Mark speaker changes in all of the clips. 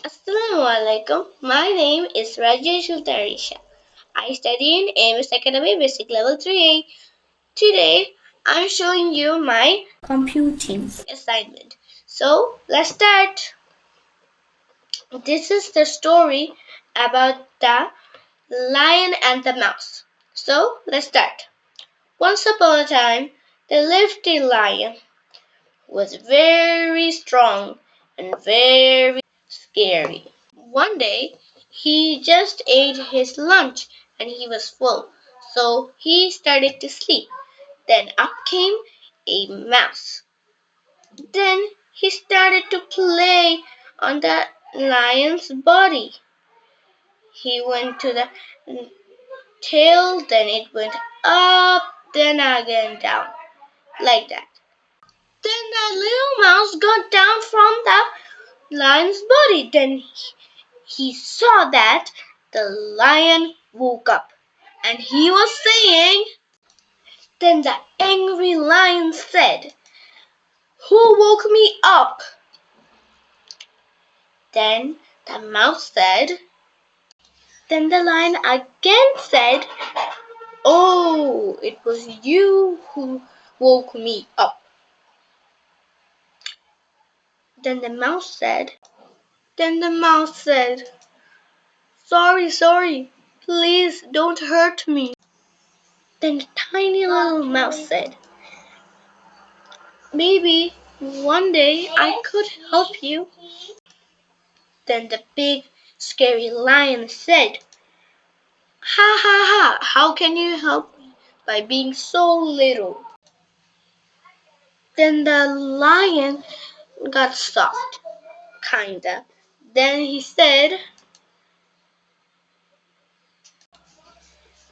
Speaker 1: Assalamualaikum. My name is Razia Sultana Risha. I study in AMES Academy Basic Level 3A. Today, I'm showing you my computing assignment. So, let's start. This is the story about the lion and the mouse. So, let's start. Once upon a time, there lived a lion who was very strong and very scary. One day, he just ate his lunch and he was full, so he started to sleep. Then up came a mouse. Then he started to play on the lion's body. He went to the tail, then it went up, then again down, like that. Then the little mouse got down from the lion's body. Then he saw that the lion woke up and he was saying, then the angry lion said, "Who woke me up?" Then the mouse said, then the lion again said, "Oh, it was you who woke me up." Then the mouse said, sorry, please don't hurt me." Then the tiny little mouse said, "Maybe one day I could help you." Then the big scary lion said, "Ha ha ha, how can you help me by being so little?" Then the lion got soft, kinda. Then he said,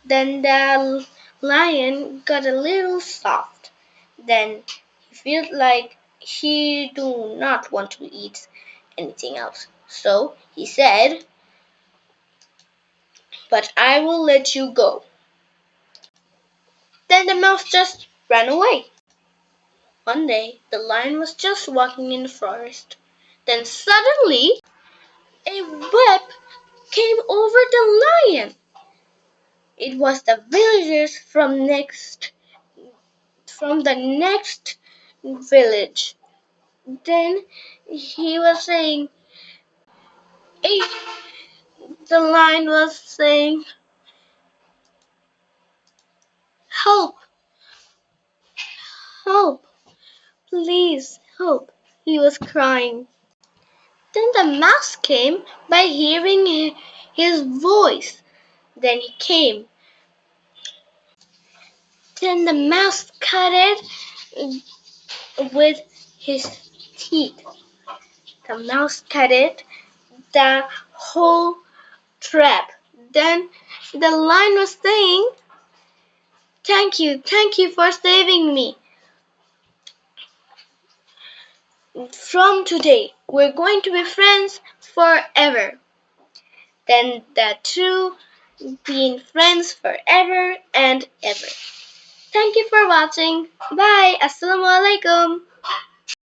Speaker 1: then the lion got a little soft. Then he felt like he do not want to eat anything else. So he said, "But I will let you go." Then the mouse just ran away. One day, the lion was just walking in the forest. Then suddenly, a whip came over the lion. It was the villagers from the next village. Then he was saying, the lion was saying, "Help, help, please help." He was crying. Then the mouse came by hearing his voice. Then he came. Then the mouse cut it with his teeth. The mouse cut it, the whole trap. Then the lion was saying, thank you for saving me. From today, we're going to be friends forever." Then the two being friends forever and ever. Thank you for watching. Bye. Assalamualaikum.